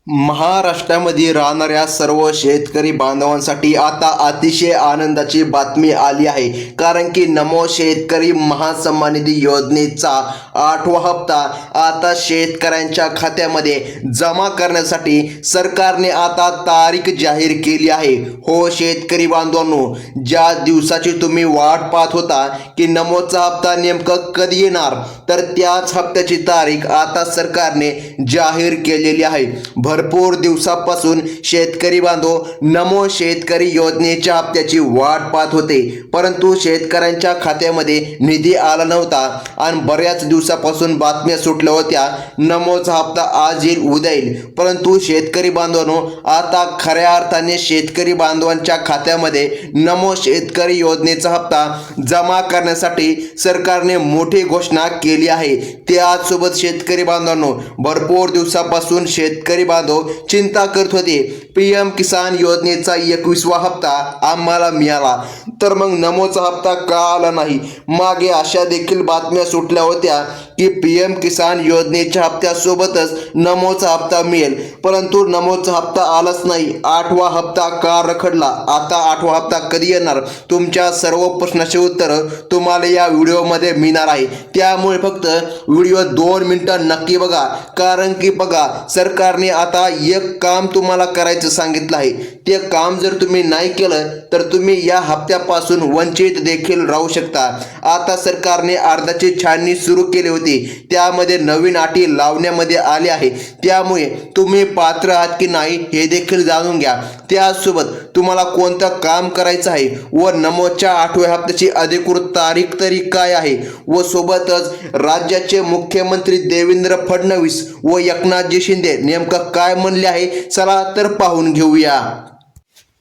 महाराष्ट्रामध्ये राहणाऱ्या सर्व शेतकरी बांधवांसाठी आता अतिशय आनंदाची बातमी आली आहे। कारण की नमो शेतकरी महासन्मान निधी योजनेचा 8वा हप्ता आता शेतकऱ्यांच्या खात्यामध्ये जमा करण्यासाठी सरकारने आता तारीख जाहीर केली आहे। हो शेतकरी बांधवांनो, ज्या दिवसाची तुम्ही वाट पाहत होता की नमोचा हप्ता नेमकं कधी येणार, तर त्याच हप्त्याची तारीख आता सरकारने जाहीर केलेली आहे। भरपूर दिवसापासून शेतकरी बांधव नमो शेतकरी योजनेच्या हप्त्याची वाट पाहत होते, परंतु शेतकऱ्यांच्या खात्यामध्ये निधी आला नव्हता आणि बऱ्याच दिवसापासून बातम्या सुटल्या होत्या नमोचा हप्ता आज येईल उद्या येईल। परंतु शेतकरी बांधवांनो, आता खऱ्या अर्थाने शेतकरी बांधवांच्या खात्यामध्ये नमो शेतकरी योजनेचा हप्ता जमा करण्यासाठी सरकारने मोठी घोषणा केली आहे। त्यासोबत शेतकरी बांधवांनो, भरपूर दिवसापासून शेतकरी बांधव चिंता करत होते पीएम किसान योजनेचा 21वा हप्ता आम्हाला मिळाला, तर मग नमोचा हप्ता का आला नाही। मागे अशा देखील बातम्या सुटल्या होत्या की पीएम किसान योजनेच्या हप्त्यासोबतच नमोचा हप्ता मिळेल, परंतु नमोचा हप्ता आलाच नाही। 8वा हप्ता का रखडला, आता 8वा हप्ता कधी येणार, तुमच्या सर्व प्रश्नाचे उत्तर तुम्हाला या व्हिडिओमध्ये मिळणार आहे। त्यामुळे फक्त व्हिडिओ 2 मिनिटं नक्की बघा, कारण की बघा, सरकारने आता एक काम तुम्हाला करायचं सांगितलं आहे। ते काम जर तुम्ही नाही केलं तर तुम्ही या हप्त्यापासून वंचित देखील राहू शकता। आता सरकारने अर्जाची छाननी सुरू केली होती, त्यामध्ये नवीन अटी लावण्यामध्ये आले आहे। त्यामुळे तुम्ही पात्र आहात की नाही हे देखील जाणून घ्या। त्यासोबत तुम्हाला कोणतं काम करायचं आहे व नमोच्या 8व्या हप्त्याची अधिकृत तारीख तरी काय आहे, व सोबतच राज्याचे मुख्यमंत्री देवेंद्र फडणवीस व एकनाथजी शिंदे नेमकं काय म्हणले आहे, चला तर पाहून घेऊया।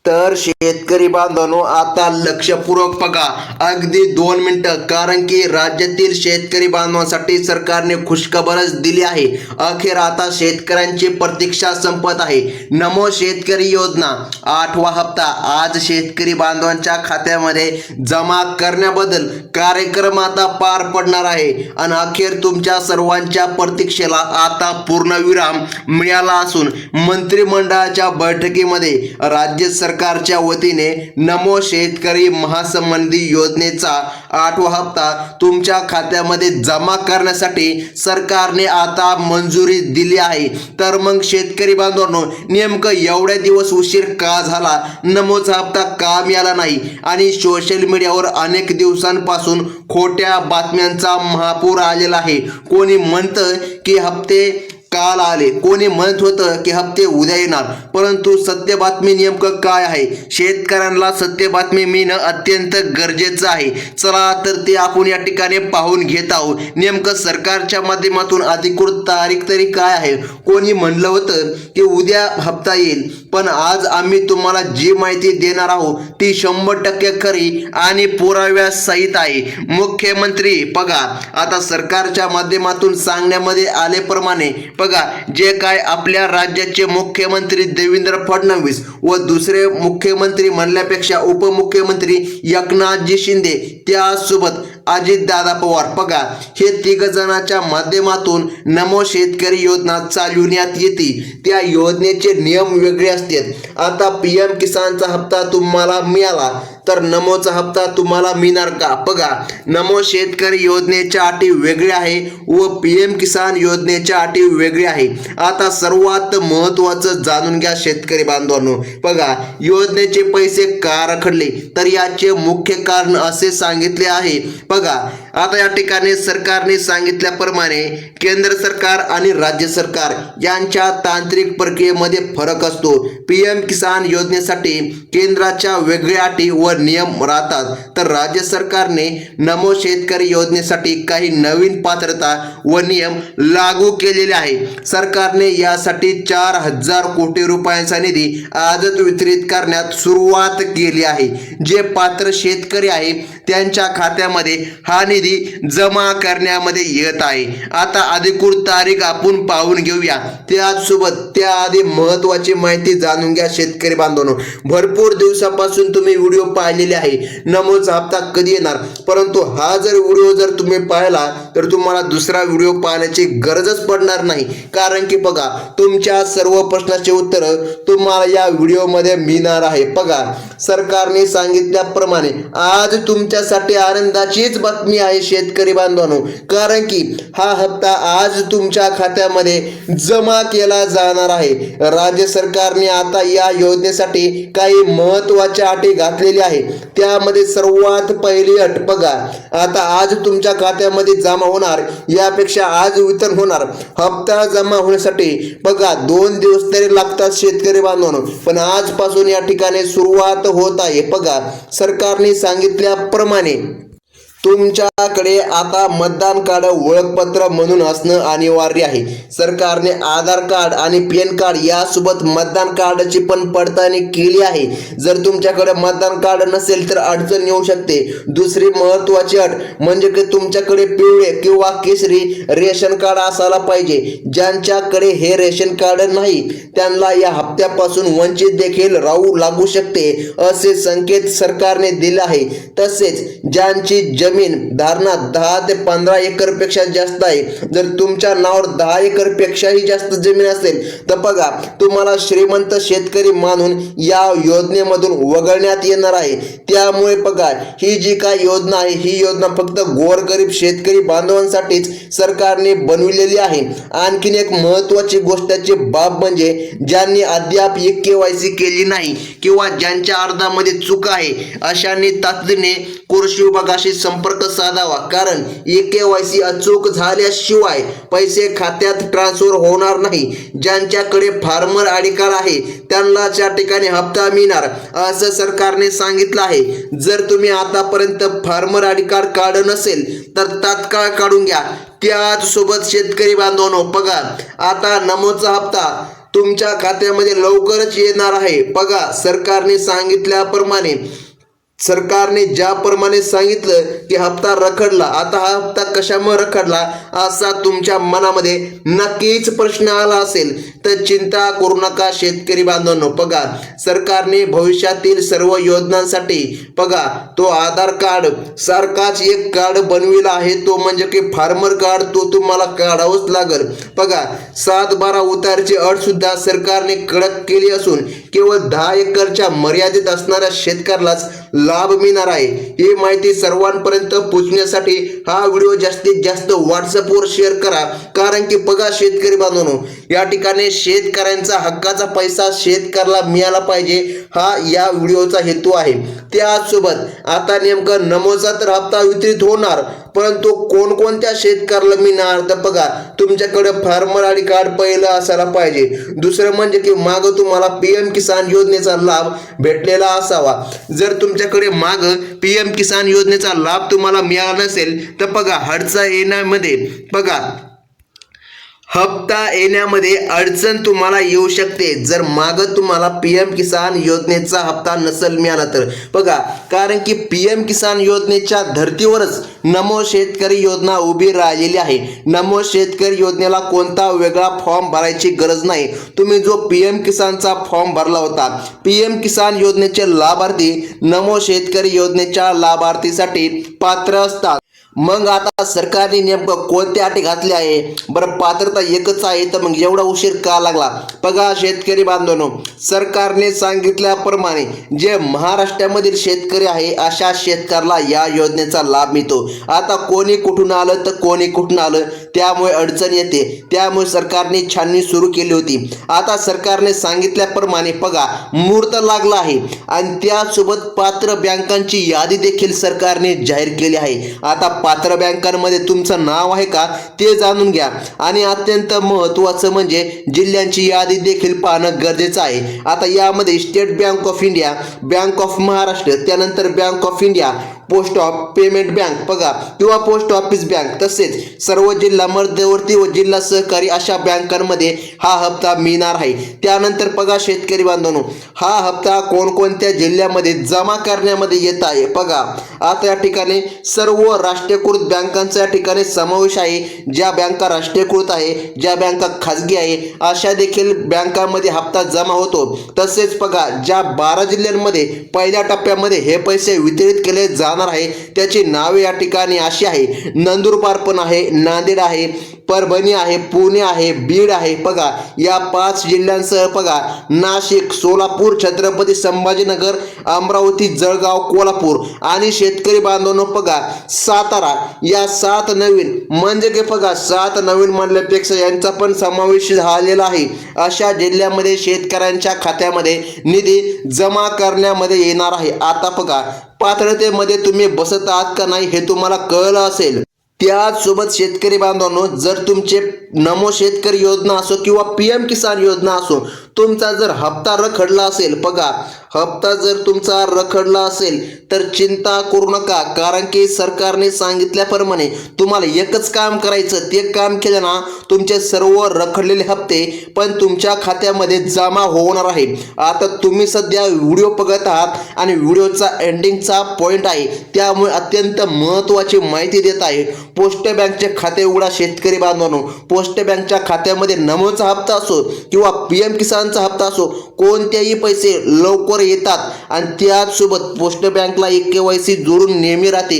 तर शेतकरी बांधवांनो, आता लक्षपूर्वक बघा, अगदी 2 मिनिटं, कारण की राज्यातील शेतकरी बांधवांसाठी सरकारने खुशखबरच दिली आहे। अखेर आता शेतकऱ्यांची प्रतीक्षा संपत आहे। नमो शेतकरी योजना 8वा हप्ता आज शेतकरी बांधवांच्या खात्यामध्ये जमा करण्याबद्दल कार्यक्रम आता पार पडणार आहे आणि अखेर तुमच्या सर्वांच्या प्रतीक्षेला आता पूर्णविराम मिळाला असून मंत्रिमंडळाच्या बैठकीमध्ये राज्य सरकारच्या वतीने नमो शेतकरी महासन्मान निधी योजनेचा 8वा हप्ता तुमच्या खात्यामध्ये जमा करण्यासाठी सरकारने आता मंजुरी दिली आहे। तर मग शेतकरी बांधवांनो, नेमकं एवढ्या दिवस उशीर का झाला, नमोचा हप्ता का मिळाला नाही, आणि सोशल मीडियावर अनेक दिवसांपासून खोट्या बातम्यांचा महापूर आलेला आहे। कोणी म्हणतं की हप्ते काल आले, कोणी म्हणत होतं की हप्ते उद्या येणार, परंतु सत्य बातमी नेमकं काय आहे, शेतकऱ्यांना सत्य बातमी मिळणं अत्यंत गरजेचं आहे। चला तर ते आपण या ठिकाणी पाहून घेत आहोत। नेमकं सरकारच्या माध्यमातून अधिकृत तारीख तरी काय आहे। कोणी म्हणलं होतं की उद्या हप्ता येईल, पण आज आम्ही तुम्हाला जी माहिती देणार आहोत ती 100% खरी आणि पुराव्यासहित आहे। मुख्यमंत्री बघा, आता सरकारच्या माध्यमातून सांगण्यामध्ये आल्याप्रमाणे बघा, जे काय आपल्या राज्याचे मुख्यमंत्री देवेंद्र फडणवीस व दुसरे मुख्यमंत्री म्हणल्यापेक्षा उपमुख्यमंत्री एकनाथजी शिंदे, त्यासोबत अजितदादा पवार, बघा, हे 3 जणांच्या माध्यमातून नमो शेतकरी योजना चालविण्यात येते। त्या योजनेचे नियम वेगळे असतात। आता पीएम किसानचा हप्ता तुम्हाला मिळाला तर नमोचा हप्ता तुम्हाला मिळणार का? बघा, नमो शेतकरी योजनेच्या अटी वेगळ्या आहे व पीएम किसान योजनेच्या अटी वेगळी आहे। आता सर्वात महत्त्वाचं जाणून घ्या शेतकरी बांधवांनो, बघा, योजनेचे पैसे का रखडले, तर याचे मुख्य कारण असे सांगितले आहे। बघा, आता या ठिकाणी सरकारने सांगितल्याप्रमाणे केंद्र सरकार आणि राज्य सरकार यांच्या तांत्रिक प्रक्रियेमध्ये फरक असतो। पीएम किसान योजनेसाठी केंद्राच्या वेगळ्या अटी व नियम राहतात, तर राज्य सरकारने नमो शेतकरी योजनेसाठी काही नवीन पात्रता व नियम लागू केलेले आहे। सरकारने यासाठी 4000 कोटी रुपयांचा निधी आजच वितरित करण्यात सुरुवात केली आहे। जे पात्र शेतकरी आहे त्यांच्या खात्यामध्ये हा निधी निधी जमा करण्यामध्ये येत आहे। आता अधिकृत तारीख आपण पाहून घेऊया, त्याचसोबत त्याआधी महत्त्वाची माहिती जाणून घ्या शेतकरी बांधवांनो। भरपूर दिवसापासून तुम्ही व्हिडिओ पाहिलेले आहे, नमोचा हप्ता कधी येणार, परंतु हा जर व्हिडिओ जर तुम्ही पाहिला तर तुम्हाला दुसरा व्हिडिओ पाहण्याची गरजच पडणार नाही। कारण की बघा, तुमच्या सर्व प्रश्नाचे उत्तर तुम्हाला या व्हिडिओमध्ये मिळणार आहे। बघा, सरकारने सांगितल्याप्रमाणे आज तुमच्यासाठी आनंदाचीच बातमी आहे शेतकरी बांधवांनो, कारण की हा हप्ता आज तुमच्या खात्यामध्ये जमा केला जाणार आहे। राज्य सरकारने आता या योजनेसाठी काही महत्त्वाच्या अटी घातलेल्या आहे। त्यामध्ये सर्वात पहिली अट बघा, आता आज तुमच्या खात्यामध्ये जमा होणार, यापेक्षा आज वितरण होणार। हप्ता जमा होण्यासाठी बघा 2 दिवस तरी लागतात शेतकरी बांधवांनो, पण आजपासून या ठिकाणी सुरुवात होत आहे। बघा, सरकारने सांगितल्याप्रमाणे तुमच्याकडे आता मतदान कार्ड ओळखपत्र म्हणून असणं अनिवार्य आहे। सरकारने आधार कार्ड आणि पॅन कार्ड यासोबत मतदान कार्डाची पण पडताळणी केली आहे। जर तुमच्याकडे मतदान कार्ड नसेल तर अडचण येऊ शकते। दुसरी महत्त्वाची अट म्हणजे की तुमच्याकडे पिवळे किंवा केशरी रेशन कार्ड असायला पाहिजे। ज्यांच्याकडे हे रेशन कार्ड नाही त्यांना या हप्त्यापासून वंचित देखील राहू लागू शकते, असे संकेत सरकारने दिले आहे। तसेच ज्यांची जमीन धारणात 10 ते 15 एकर पेक्षा जास्त आहे, जर तुमच्या नावावर 10 एकर पेक्षाही जास्त जमीन असेल तर बघा, तुम्हाला श्रीमंत शेतकरी मानून या योजनेमधून वगळण्यात येणार आहे। त्यामुळे बघा, ही जी काय योजना आहे ही योजना फक्त गोरगरीब शेतकरी बांधवांसाठीच सरकारने बनविलेली आहे। आणखीन एक महत्त्वाची गोष्टची बाब म्हणजे ज्यांनी अद्याप KYC केली नाही किंवा ज्यांच्या अर्जामध्ये चूक आहे अशांनी तातडीने कृषी विभागाशी संपर्क साधावा, कारण KYC अचूक झाल्याशिवाय पैसे खात्यात ट्रान्सफर होणार नाही। ज्यांच्याकडे फार्मर आयडी कार्ड आहे त्यांना त्या ठिकाणी हप्ता मिळणार, असं सरकारने सांगितलं आहे। जर तुम्ही आतापर्यंत फार्मर आयडी कार्ड काढलं नसेल तर तात्काळ काढून घ्या। त्याचसोबत शेतकरी बांधवांनो बघा, आता नमोचा हप्ता तुमच्या खात्यामध्ये लवकरच येणार आहे। बघा, सरकारने ज्याप्रमाणे सांगितलं की हप्ता रखडला, आता हा हप्ता कशामुळे रखडला असा तुमच्या मनामध्ये नक्कीच प्रश्न आला असेल तर चिंता करू नका शेतकरी बांधवांनो। बघा, सरकारने भविष्यातील सर्व योजनांसाठी बघा तो आधार कार्ड सारखाच एक कार्ड बनविला आहे, तो म्हणजे की फार्मर कार्ड, तो तुम्हाला काढावंच लागेल। बघा, 7/12 उतारची अट सुद्धा सरकारने कडक केली असून केवळ 10 एकरच्या मर्यादित असणाऱ्या शेतकऱ्यालाच लाभ मिळणार आहे। ही माहिती सर्वांपर्यंत पोहोचण्यासाठी हा व्हिडिओ जास्तीत जास्त व्हॉट्सअपवर शेअर करा, कारण की बघा शेतकरी बांधवांनो, या ठिकाणी शेतकऱ्यांचा हक्काचा पैसा शेतकऱ्याला मिळाला पाहिजे, हा या व्हिडिओचा हेतू आहे। त्यासोबत आता नेमकं नमोचा तर हप्ता वितरित होणार, परंतु कोणकोणत्या शेतकऱ्याला मिळणार तर बघा, तुमच्याकडे फार्मर आयडी कार्ड पहिलं असायला पाहिजे। दुसरं म्हणजे की माग तुम्हाला PM किसान योजनेचा लाभ भेटलेला असावा। जर तुमच्याकडे माग PM किसान योजनेचा लाभ तुम्हाला मिळाला नसेल तर बघा, हप्ता येण्यामध्ये अडचण तुम्हाला येऊ शकते जर माग तुम्हाला PM किसान योजनेचा हप्ता नसेल मिळाला तर। बघा, कारण की PM किसान योजनेच्या धर्तीवरच नमो शेतकरी योजना उभी राहिलेली आहे। नमो शेतकरी योजनेला कोणता वेगळा फॉर्म भरायची गरज नाही। तुम्ही जो PM किसानचा फॉर्म भरला होता, PM किसान योजनेचे लाभार्थी नमो शेतकरी योजनेच्या लाभार्थीसाठी पात्र असतात। मग आता सरकारने नेमकं कोणत्या अटी घातल्या आहे बरं, पात्रता एकच आहे तर मग एवढा उशीर का लागला? बघा शेतकरी बांधवांनो, सरकारने सांगितल्याप्रमाणे जे महाराष्ट्रामधील शेतकरी आहे अशा शेतकऱ्याला या योजनेचा लाभ मिळतो। आता कोणी कुठून आलं तर कोणी कुठून आलं, त्यामुळे अडचण येते। त्यामुळे सरकारने छाननी सुरू केली होती। आता सरकारने सांगितल्याप्रमाणे बघा मुहूर्त लागला आहे आणि त्यासोबत पात्र बँकांची यादी देखील सरकारने जाहीर केली आहे। आता पात्र बँकांमध्ये तुमचं नाव आहे का ते जाणून घ्या, आणि अत्यंत महत्त्वाचं म्हणजे जिल्ह्यांची यादी देखील पाहणं गरजेचं आहे। आता यामध्ये State Bank of India, Bank of Maharashtra, त्यानंतर Bank of India, post of payment bank बघा किंवा पोस्ट ऑफिस बँक, तसेच सर्व जिल्हा मध्यवर्ती व जिल्हा सहकारी अशा बँकांमध्ये हा हप्ता मिळणार आहे। त्यानंतर बघा शेतकरी बांधवांनो, हा हप्ता कोणकोणत्या जिल्ह्यामध्ये जमा करण्यामध्ये येत आहे बघा। आता या ठिकाणी सर्व राष्ट्रीयकृत बँकांचा या ठिकाणी समावेश आहे. ज्या बँका राष्ट्रीयकृत आहे, ज्या बँका खाजगी आहे, अशा देखील बँकांमध्ये हप्ता जमा होतो. तसेच बघा, ज्या 12 जिल्ह्यांमध्ये पहिल्या टप्प्यामध्ये हे पैसे वितरित केले जाणार आहे त्याची नावे या ठिकाणी अशी आहे. नंदुरबार पण आहे, नांदेड आहे, परभणी आहे, पुणे आहे, बीड आहे. बघा, या 5 जिल्ह्यांसह बघा नाशिक, सोलापूर, छत्रपती संभाजीनगर, अमरावती, जळगाव, कोल्हापूर आणि शेतकरी बांधवांनो बघा सातारा, या 7 नवीन म्हणजे की बघा 7 नवीन म्हणल्यापेक्षा यांचा पण समावेश झालेला आहे. अशा जिल्ह्यामध्ये शेतकऱ्यांच्या खात्यामध्ये निधी जमा करण्यामध्ये येणार आहे. आता बघा, पात्रतेमध्ये तुम्ही बसत आहात का नाही हे तुम्हाला कळलं असेल. त्याचसोबत शेतकरी बांधवांनो, जर तुमचे नमो शेतकरी योजना असो किंवा PM किसान योजना असो, तुमचा जर हप्ता रखडला असेल, बघा हप्ता जर तुमचा रखडला असेल तर चिंता करू नका, कारण की सरकारने सांगितल्याप्रमाणे तुम्हाला एकच काम करायचं. ते काम केलं ना, तुमचे सर्व रखडलेले हप्ते पण तुमच्या खात्यामध्ये जमा होणार आहे. आता तुम्ही सध्या व्हिडिओ बघत आहात आणि व्हिडिओचा एंडिंगचा पॉइंट आहे, त्यामुळे अत्यंत महत्त्वाची माहिती देत आहे. पोस्ट बँकचे खाते उघडा शेतकरी बांधवांनो. पोस्ट बँकच्या खात्यामध्ये नमोचा हप्ता असो किंवा PM किसानचा हप्ता असो, कोणतेही पैसे लवकर येतात आणि त्याचसोबत पोस्ट बँकला KYC जोडून नेहमी राहते.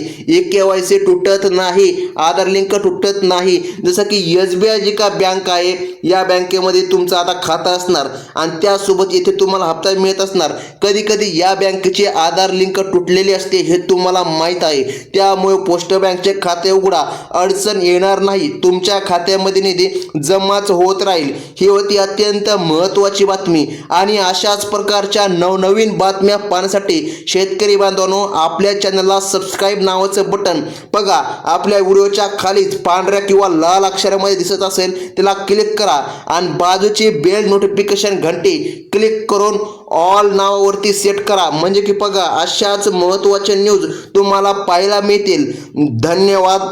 KYC तुटत नाही, आधार लिंक तुटत नाही. जसं की SBI जी का बँक आहे, या बँकेमध्ये तुमचं आता खातं असणार आणि त्यासोबत येथे तुम्हाला हप्ता मिळत असणार. कधी कधी या बँकेचे आधार लिंक तुटलेले असते, हे तुम्हाला माहीत आहे. त्यामुळे पोस्ट बँकचे खाते उघडा, अडचण येणार नाही, तुमच्या खात्यामध्ये निधी जमाच होत राहील. ही होती अत्यंत महत्त्वाची बातमी. आणि अशाच प्रकारच्या नवनवीन बातम्या पाहण्यासाठी शेतकरी बांधवांनो, आपल्या चॅनलला सबस्क्राईब नावाचं बटन बघा आपल्या व्हिडिओच्या खालीच पांढऱ्या किंवा लाल अक्षरामध्ये दिसत असेल, त्याला क्लिक करा आणि बाजूची बेल नोटिफिकेशन घंटी क्लिक करून ऑल नावावरती सेट करा. म्हणजे की बघा अशाच महत्त्वाच्या न्यूज तुम्हाला पाहायला मिळतील. धन्यवाद.